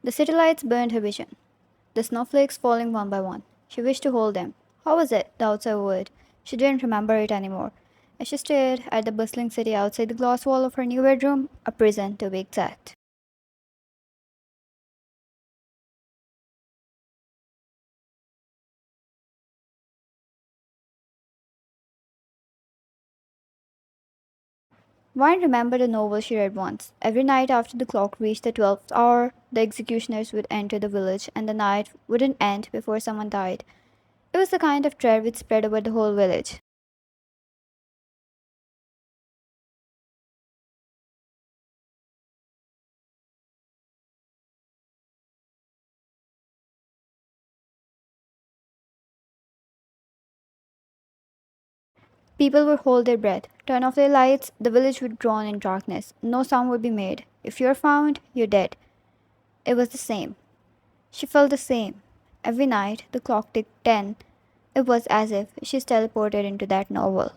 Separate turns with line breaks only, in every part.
The city lights burned her vision, the snowflakes falling one by one. She wished to hold them. How was it, the outside world? She didn't remember it anymore. As she stared at the bustling city outside the glass wall of her new bedroom, a prison to be exact. Vine remembered a novel she read once. Every night after the clock reached the 12th hour, the executioners would enter the village, and the night wouldn't end before someone died. It was the kind of dread which spread over the whole village. People would hold their breath, turn off their lights, the village would drown in darkness. No sound would be made. If you're found, you're dead. It was the same. She felt the same. Every night, the clock ticked 10. It was as if she's teleported into that novel.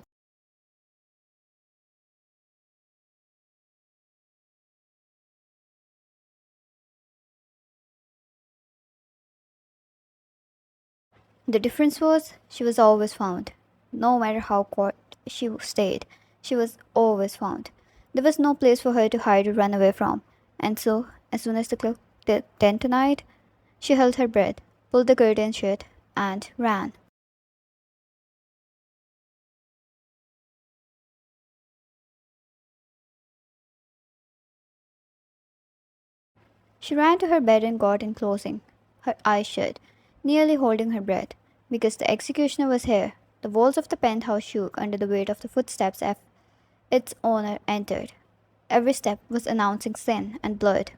The difference was she was always found. No matter how caught she stayed, she was always found. There was no place for her to hide or run away from. And so, as soon as the clock ticked 10 tonight, she held her breath, pulled the curtain shut, and ran. She ran to her bed and got in closing, her eyes shut, nearly holding her breath, because the executioner was here. The walls of the penthouse shook under the weight of the footsteps as its owner entered. Every step was announcing sin and blood.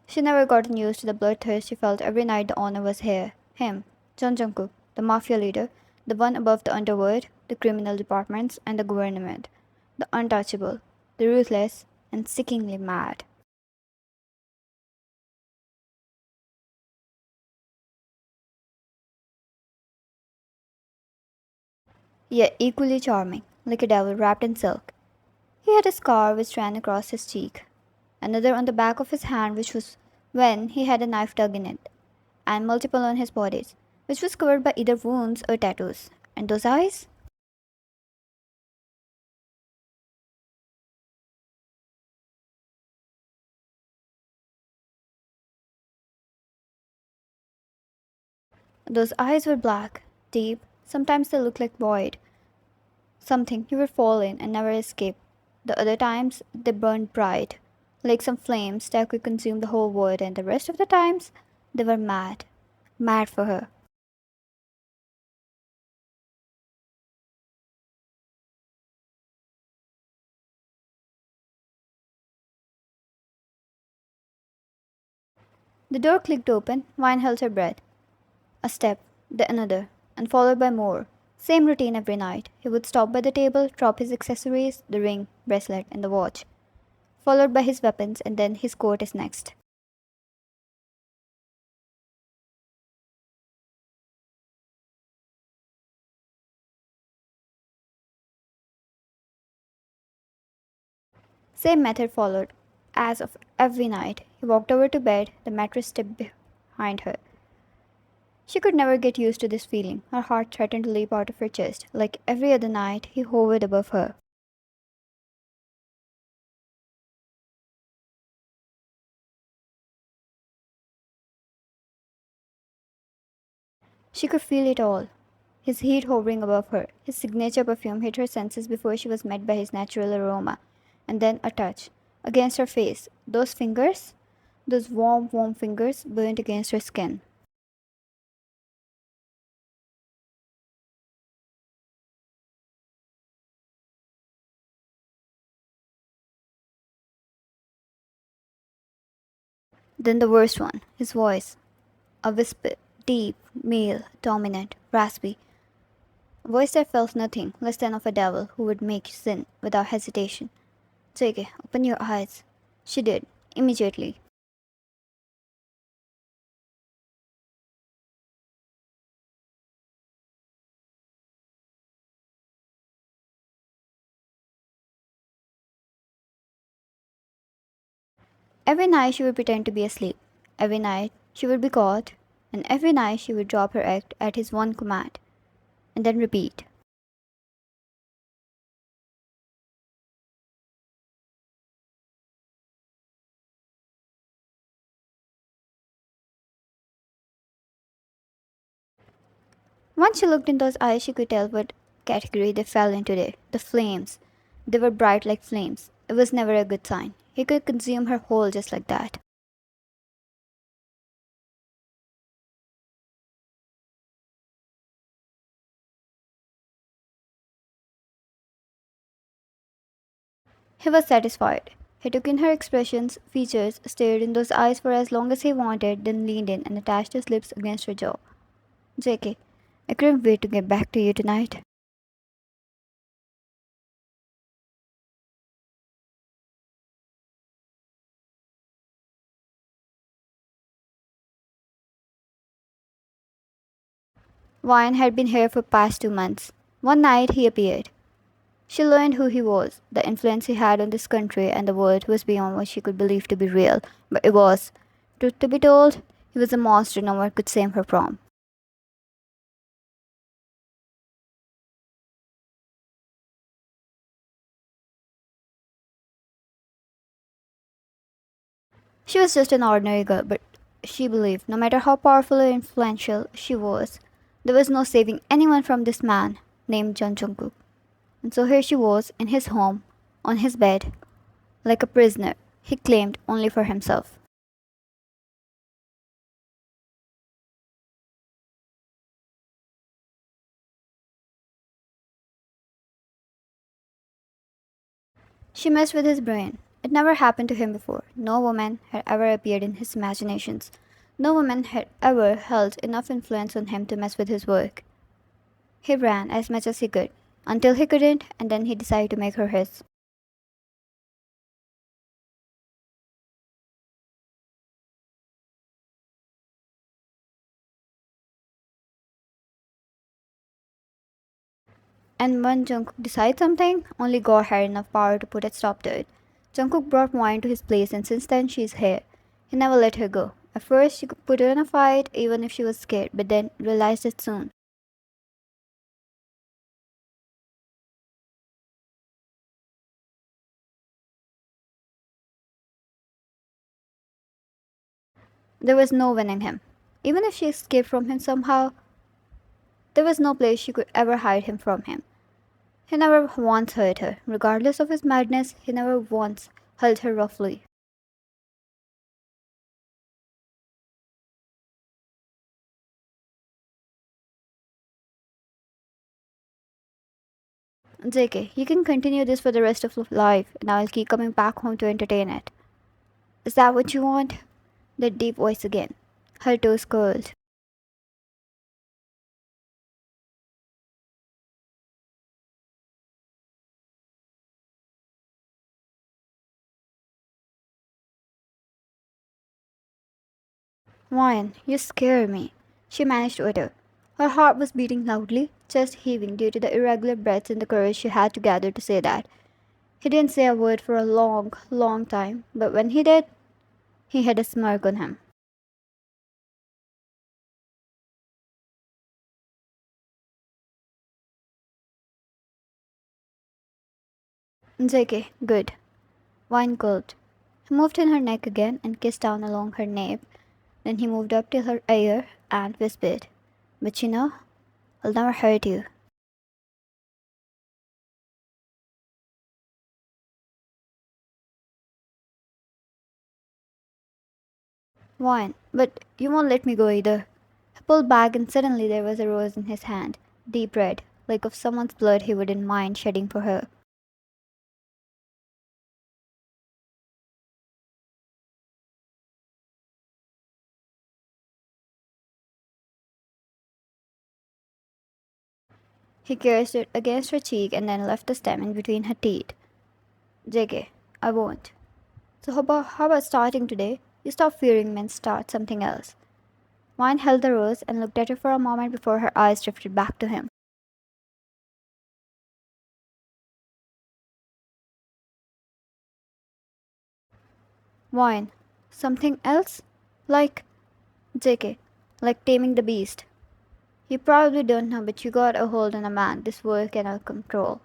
She never gotten used to the bloodthirst she felt every night the owner was here. Him, Jungkook, the mafia leader, the one above the underworld, the criminal departments, and the government. The untouchable, the ruthless, and sickeningly mad. Yet equally charming, like a devil wrapped in silk. He had a scar which ran across his cheek, another on the back of his hand, which was when he had a knife dug in it, and multiple on his body, which was covered by either wounds or tattoos. And those eyes? Those eyes were black, deep, sometimes they looked like void, something you would fall in and never escape. The other times they burned bright, like some flames that could consume the whole world, and the rest of the times they were mad, mad for her. The door clicked open, Vine held her breath. A step, then another, and followed by more. Same routine every night. He would stop by the table, drop his accessories, the ring, bracelet, and the watch, followed by his weapons, and then his coat is next. Same method followed. As of every night, he walked over to bed, the mattress tipped behind her. She could never get used to this feeling. Her heart threatened to leap out of her chest. Like every other night, he hovered above her. She could feel it all. His heat hovering above her. His signature perfume hit her senses before she was met by his natural aroma. And then a touch. Against her face. Those fingers? Those warm, warm fingers burnt against her skin. Then the worst one. His voice. A whisper. Deep, male, dominant, raspy. A voice that felt nothing less than of a devil who would make you sin without hesitation. Jake, open your eyes. She did, immediately. Every night she would pretend to be asleep. Every night she would be caught. And every night she would drop her act at his one command. And then repeat. Once she looked in those eyes, she could tell what category they fell into there. The flames. They were bright like flames. It was never a good sign. He could consume her whole just like that. He was satisfied. He took in her expressions, features, stared in those eyes for as long as he wanted, then leaned in and attached his lips against her jaw. JK, I couldn't wait to get back to you tonight. Wine had been here for past 2 months. One night he appeared. She learned who he was. The influence he had on this country and the world was beyond what she could believe to be real. But it was. Truth to be told, he was a monster no one could save her from. She was just an ordinary girl, but she believed no matter how powerful or influential she was, there was no saving anyone from this man named John Jungkook. And so here she was in his home, on his bed, like a prisoner he claimed only for himself. She messed with his brain. It never happened to him before. No woman had ever appeared in his imaginations. No woman had ever held enough influence on him to mess with his work. He ran as much as he could, until he couldn't, and then he decided to make her his. And when Jungkook decided something, only God had enough power to put a stop to it. Jungkook brought Moin to his place, and since then she's here. He never let her go. At first, she could put her in a fight, even if she was scared, but then realized it soon. There was no winning him. Even if she escaped from him somehow, there was no place she could ever hide him from him. He never once hurt her. Regardless of his madness, he never once held her roughly. JK, you can continue this for the rest of life, and I'll keep coming back home to entertain it. Is that what you want? That deep voice again. Her toes curled. Ryan, you scare me. She managed to utter. Her heart was beating loudly, chest heaving due to the irregular breaths and the courage she had to gather to say that. He didn't say a word for a long, long time, but when he did, he had a smirk on him. JK, good. Wine gulped. He moved in her neck again and kissed down along her nape. Then he moved up to her ear and whispered, "But you know, I'll never hurt you." Wine, but you won't let me go either. He pulled back and suddenly there was a rose in his hand, deep red, like of someone's blood he wouldn't mind shedding for her. He kissed it against her cheek and then left the stem in between her teeth. JK, I won't. So how about starting today? You stop fearing me and start something else. Wine held the rose and looked at her for a moment before her eyes drifted back to him. Wine, Something else? Like JK, like taming the beast. You probably don't know, but you got a hold on a man this world cannot control.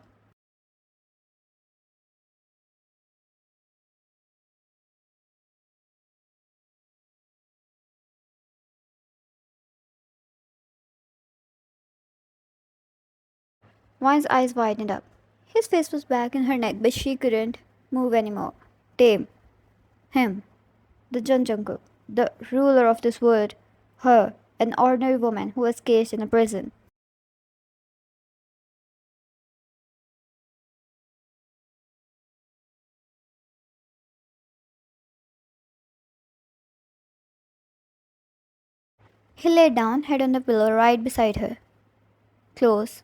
Wine's eyes widened up. His face was back in her neck, but she couldn't move anymore. Tame. Him. The Jungkook. The ruler of this world. Her. An ordinary woman who was caged in a prison. He lay down, head on the pillow right beside her. Close.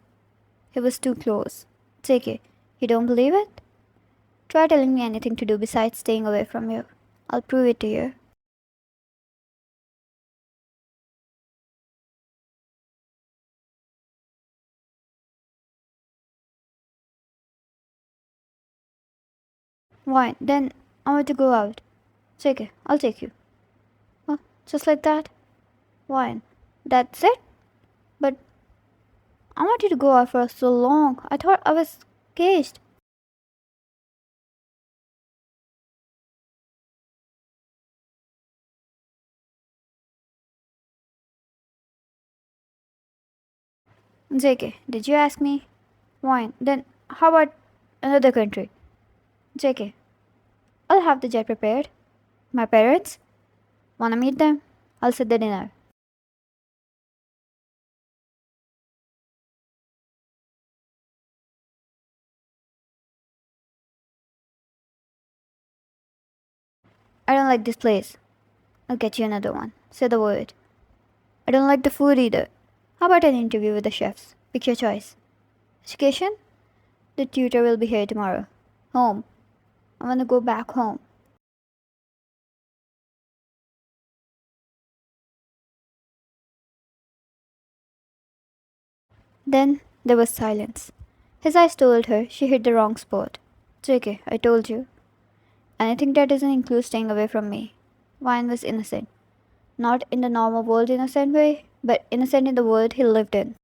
He was too close. JK, you don't believe it? Try telling me anything to do besides staying away from you. I'll prove it to you. Why? Then I want to go out. JK, I'll take you. Oh, just like that? Why? That's it? But I want you to go out for so long. I thought I was caged. JK, did you ask me? Why? Then how about another country? JK, I'll have the jet prepared. My parents? Wanna meet them? I'll set the dinner. I don't like this place. I'll get you another one. Say the word. I don't like the food either. How about an interview with the chefs? Pick your choice. Education? The tutor will be here tomorrow. Home. I wanna go back home. Then there was silence. His eyes told her she hit the wrong spot. JK, I told you. Anything that doesn't include staying away from me. Wine was innocent. Not in the normal world innocent way, but innocent in the world he lived in.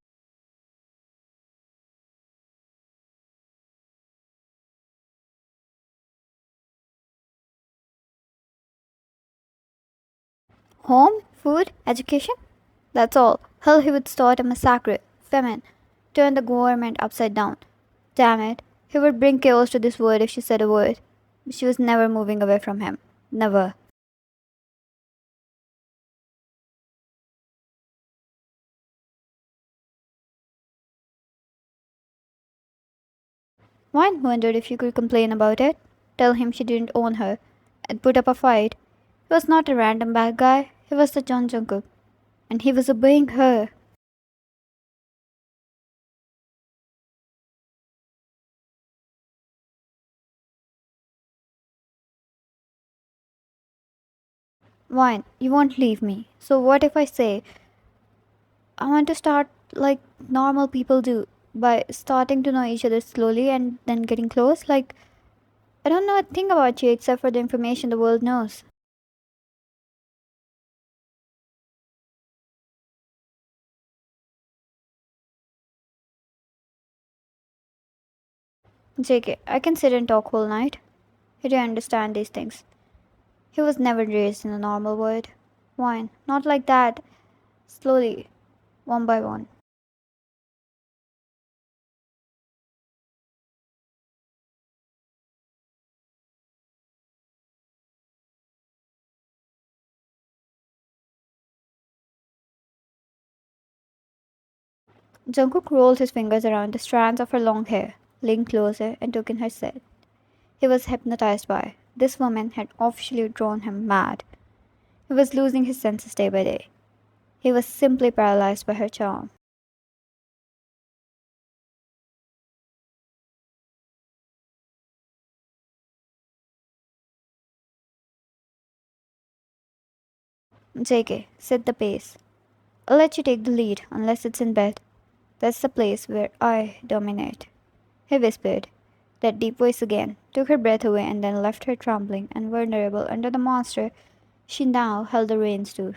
Home, food, education? That's all. Hell, he would start a massacre, famine, turn the government upside down. Damn it, he would bring chaos to this world if she said a word. But she was never moving away from him. Never. Wine wondered if she could complain about it, tell him she didn't own her, and put up a fight. He was not a random bad guy, he was the John Jungkook, and he was obeying her. Wine, you won't leave me. So what if I say I want to start like normal people do by starting to know each other slowly and then getting close? Like, I don't know a thing about you except for the information the world knows. JK, I can sit and talk whole night. He didn't understand these things. He was never raised in a normal world. Wine, not like that. Slowly, one by one. Jungkook rolled his fingers around the strands of her long hair, leaned closer, and took in her scent. He was hypnotized by. This woman had officially drawn him mad. He was losing his senses day by day. He was simply paralyzed by her charm. JK, set the pace. I'll let you take the lead unless it's in bed. That's the place where I dominate. He whispered. That deep voice again took her breath away and then left her trembling and vulnerable under the monster She now held the reins too.